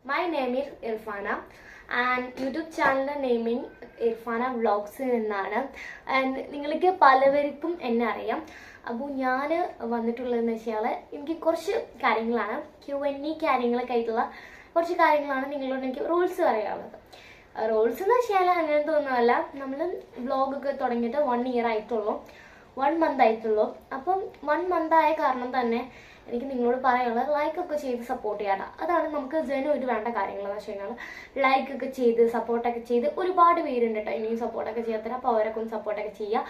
My name is Irfana and YouTube channel naming Irfana Vlogs എന്നാണ്. And നിങ്ങൾക്ക് പലവർക്കും എന്നെ അറിയാം. അപ്പോൾ ഞാൻ വന്നിട്ടുള്ളതെന്ന് വെച്ചാൽ എനിക്ക് കുറച്ച് കാര്യങ്ങളാണ് Q&A കാര്യങ്ങളൊക്കെ ആയിട്ടുള്ള കുറച്ച് കാര്യങ്ങളാണ് നിങ്ങളോട് എനിക്ക് റൂൾസ് പറയാനുള്ളത്. റൂൾസ് എന്ന് വെച്ചാൽ അങ്ങനെ തോന്നുന്നതല്ല, നമ്മൾ വ്ളോഗൊക്കെ തുടങ്ങിയിട്ട് 1 year ആയിട്ടുള്ളൂ, 1 month ആയിട്ടുള്ളൂ. അപ്പം 1 month ആയ കാരണം തന്നെ എനിക്ക് നിങ്ങളോട് പറയാനുള്ളത് ലൈക്കൊക്കെ ചെയ്ത് സപ്പോർട്ട് ചെയ്യാം. അതാണ് നമുക്ക് ജനുവായിട്ട് വേണ്ട കാര്യങ്ങളെന്ന് വെച്ച് കഴിഞ്ഞാൽ ലൈക്കൊക്കെ ചെയ്ത് സപ്പോർട്ടൊക്കെ ചെയ്ത് ഒരുപാട് പേരുണ്ട് കേട്ടോ ഇനിയും സപ്പോർട്ടൊക്കെ ചെയ്യാത്തത്. അപ്പോൾ അവരൊക്കെ ഒന്ന് സപ്പോർട്ടൊക്കെ ചെയ്യുക.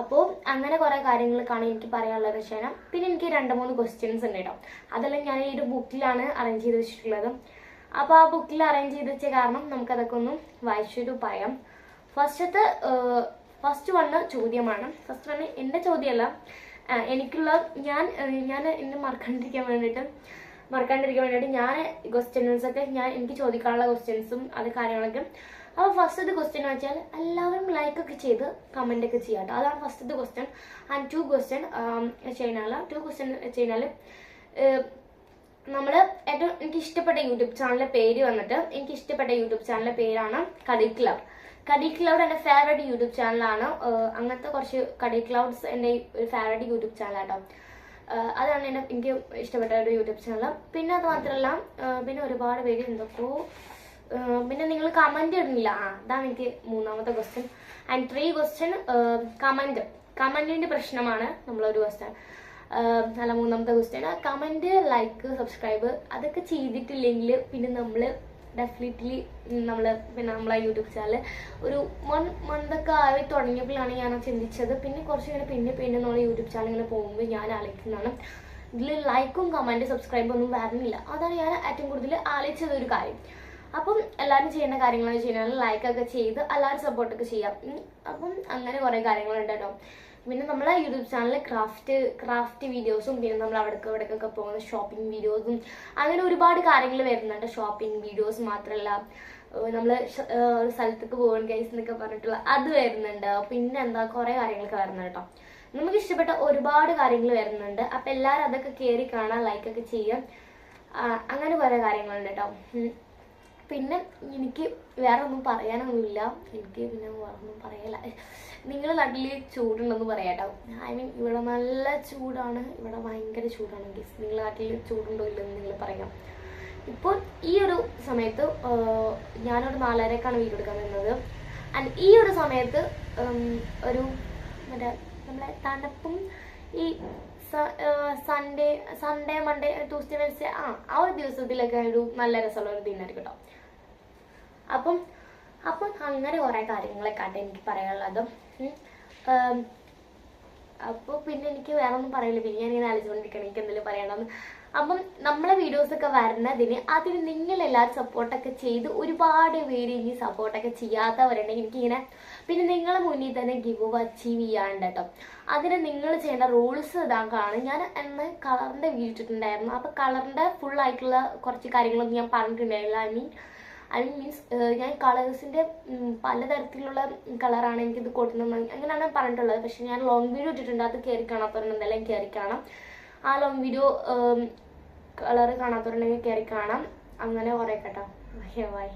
അപ്പോൾ അങ്ങനെ കുറേ കാര്യങ്ങൾക്കാണ് എനിക്ക് പറയാനുള്ളത് വെച്ച് കഴിഞ്ഞാൽ. പിന്നെ എനിക്ക് 2-3 ക്വസ്റ്റ്യൻസ് ഉണ്ട് കേട്ടോ. അതെല്ലാം ഞാൻ ഈ ഒരു ബുക്കിലാണ് അറേഞ്ച് ചെയ്ത് വെച്ചിട്ടുള്ളത്. അപ്പോൾ ആ ബുക്കിൽ അറേഞ്ച് ചെയ്ത് വെച്ച കാരണം നമുക്കതൊക്കെ ഒന്ന് വായിച്ചിട്ട് പറയാം. ഫസ്റ്റ് വന്ന ചോദ്യമാണ്. ഫസ്റ്റ് വന്ന് എൻ്റെ ചോദ്യമല്ല, എനിക്കുള്ള ഞാൻ എന്നെ മറക്കാണ്ടിരിക്കാൻ വേണ്ടിയിട്ട് ഞാൻ ക്വസ്റ്റ്യൻസൊക്കെ എനിക്ക് ചോദിക്കാനുള്ള ക്വസ്റ്റ്യൻസും അത് കാര്യങ്ങളൊക്കെ. അപ്പോൾ ഫസ്റ്റത്തെ ക്വസ്റ്റ്യൻ എന്ന് വെച്ചാൽ എല്ലാവരും ലൈക്കൊക്കെ ചെയ്ത് കമൻ്റൊക്കെ ചെയ്യാം കേട്ടോ. അതാണ് ഫസ്റ്റത്തെ ക്വസ്റ്റ്യൻ. ആൻഡ് 2 ക്വസ്റ്റ്യൻ വെച്ച് കഴിഞ്ഞാൽ നമ്മൾ ഏറ്റവും എനിക്ക് ഇഷ്ടപ്പെട്ട യൂട്യൂബ് ചാനലിൻ്റെ പേര് വന്നിട്ട് എനിക്ക് ഇഷ്ടപ്പെട്ട യൂട്യൂബ് ചാനലിൻ്റെ പേരാണ് കടി ക്ലൗഡ്. കടി ക്ലൗഡ് എൻ്റെ ഫേവറേറ്റ് യൂട്യൂബ് ചാനലാണ്. അങ്ങനത്തെ കുറച്ച് കടി ക്ലൗഡ്സ് എൻ്റെ ഒരു ഫേവറേറ്റ് യൂട്യൂബ് ചാനലാട്ടോ. അതാണ് എനിക്ക് ഇഷ്ടപ്പെട്ട ഒരു യൂട്യൂബ് ചാനൽ. പിന്നെ അത് മാത്രമല്ല, പിന്നെ ഒരുപാട് പേര് എന്തൊക്കെയോ പിന്നെ നിങ്ങൾ കമൻറ്റ് ഇടുന്നില്ല. അതാണ് എനിക്ക് 3ാമത്തെ ക്വസ്റ്റ്യൻ. ആൻഡ് 3 ക്വസ്റ്റ്യൻ കമൻറ്റിൻ്റെ പ്രശ്നമാണ് നമ്മളൊരു ക്വസ്റ്റ്യൻ. അല്ല 3ാമത്തെ ക്വസ്റ്റ്യൻ കമൻറ്റ്, ലൈക്ക്, സബ്സ്ക്രൈബ് അതൊക്കെ ചെയ്തിട്ടില്ലെങ്കിൽ പിന്നെ നമ്മൾ ഡെഫിനറ്റ്ലി നമ്മളെ യൂട്യൂബ് ചാനൽ ഒരു 1 month ഒക്കെ ആയി തുടങ്ങിയപ്പോഴാണ് ഞാൻ ചിന്തിച്ചത്. പിന്നെ കുറച്ച് പിന്നെ നമ്മൾ യൂട്യൂബ് ചാനൽ ഇങ്ങനെ പോകുമ്പോൾ ഞാൻ ആലോചിക്കുന്നതാണ് ഇതിൽ ലൈക്കും കമൻറ്റ് സബ്സ്ക്രൈബും ഒന്നും വരുന്നില്ല. അതാണ് ഞാൻ ഏറ്റവും കൂടുതൽ ആലോചിച്ചത് ഒരു കാര്യം. അപ്പം എല്ലാവരും ചെയ്യേണ്ട കാര്യങ്ങളെന്ന് വെച്ച് കഴിഞ്ഞാൽ ലൈക്കൊക്കെ ചെയ്ത് എല്ലാവരും സപ്പോർട്ടൊക്കെ ചെയ്യാം. അപ്പം അങ്ങനെ കുറേ കാര്യങ്ങളുണ്ട് കേട്ടോ. പിന്നെ നമ്മളെ യൂട്യൂബ് ചാനലിൽ ക്രാഫ്റ്റ് വീഡിയോസും പിന്നെ നമ്മൾ അവിടേക്കൊക്കെ പോകുന്ന ഷോപ്പിംഗ് വീഡിയോസും അങ്ങനെ ഒരുപാട് കാര്യങ്ങൾ വരുന്നുണ്ട്. ഷോപ്പിംഗ് വീഡിയോസ് മാത്രമല്ല, നമ്മൾ ഒരു സ്ഥലത്തേക്ക് പോകണം ഗൈസ് എന്നൊക്കെ പറഞ്ഞിട്ടുള്ള അത് വരുന്നുണ്ട്. പിന്നെ എന്താ കുറേ കാര്യങ്ങളൊക്കെ വരുന്നുണ്ട് കേട്ടോ. നമുക്ക് ഇഷ്ടപ്പെട്ട ഒരുപാട് കാര്യങ്ങൾ വരുന്നുണ്ട്. അപ്പം എല്ലാവരും അതൊക്കെ കയറി കാണാൻ ലൈക്കൊക്കെ ചെയ്യാം. അങ്ങനെ കുറേ കാര്യങ്ങളുണ്ട് കേട്ടോ. പിന്നെ എനിക്ക് വേറെ ഒന്നും പറയാനൊന്നുമില്ല. എനിക്ക് പിന്നെ വേറെ ഒന്നും പറയല. നിങ്ങളുടെ നാട്ടിൽ ചൂടുണ്ടെന്ന് പറയാം കേട്ടോ. ഐ മീൻ ഇവിടെ നല്ല ചൂടാണ്, ഇവിടെ ഭയങ്കര ചൂടാണ്. ഗീസ് നിങ്ങളുടെ നാട്ടിൽ ചൂടുണ്ടോ ഇല്ലെന്ന് നിങ്ങൾ പറയാം. ഇപ്പോൾ ഈ ഒരു സമയത്ത് ഞാനൊരു 4:30ക്കാണ് വീഡിയോ എടുക്കാൻ വരുന്നത്. ആൻഡ് ഈ ഒരു സമയത്ത് ഒരു നമ്മളെ തണുപ്പും ഈ സൺഡേ മൺഡേ ട്യൂസ്ഡേ വെൻസ്ഡേ ആ ഒരു ദിവസത്തിലൊക്കെ ഒരു നല്ല രസമുള്ള ഒരു ദിനമായിരിക്കും കേട്ടോ. അപ്പം അങ്ങനെ കുറേ കാര്യങ്ങളൊക്കെ ആട്ടെ എനിക്ക് പറയാനുള്ളത്. അപ്പോൾ പിന്നെ എനിക്ക് വേറെ ഒന്നും പറയില്ല. പിന്നെ ഞാനിങ്ങനെ ആലോചിച്ചുകൊണ്ടിരിക്കണം എനിക്ക് എന്തെങ്കിലും പറയണമെന്ന്. അപ്പം നമ്മളെ വീഡിയോസൊക്കെ വരുന്നതിന് അതിന് നിങ്ങളെല്ലാവരും സപ്പോർട്ടൊക്കെ ചെയ്ത് ഒരുപാട് പേര് ഇനി സപ്പോർട്ടൊക്കെ ചെയ്യാത്തവരുണ്ടെങ്കിൽ എനിക്കിങ്ങനെ പിന്നെ നിങ്ങളെ മുന്നിൽ തന്നെ ഗിവ് അച്ചീവ് ചെയ്യാണ്ട് കേട്ടോ. അതിന് നിങ്ങൾ ചെയ്യേണ്ട റൂൾസ് ഇതാക്കാണ്. ഞാൻ എന്നെ കളറിൻ്റെ വീഡിയോ ഇട്ടിട്ടുണ്ടായിരുന്നു. അപ്പോൾ കളറിൻ്റെ ഫുള്ളായിട്ടുള്ള കുറച്ച് കാര്യങ്ങളൊന്നും ഞാൻ പറഞ്ഞിട്ടുണ്ടായില്ല. ഐ മീൻസ് ഞാൻ കളേഴ്സിൻ്റെ പലതരത്തിലുള്ള കളറാണ് എനിക്കിത് കൊടുക്കുന്നത് അങ്ങനെയാണ് പറഞ്ഞിട്ടുള്ളത്. പക്ഷെ ഞാൻ ലോങ് വീഡിയോ ഇട്ടിട്ടുണ്ട്. അത് കയറി കാണാത്തവരുണ്ടെങ്കിൽ എന്തായാലും കയറി കാണാം. ആ ലോങ് വീഡിയോ കളറ് കാണാത്തവരുണ്ടെങ്കിൽ കയറി കാണാം. അങ്ങനെ കുറേ കേട്ടോ. ബൈ.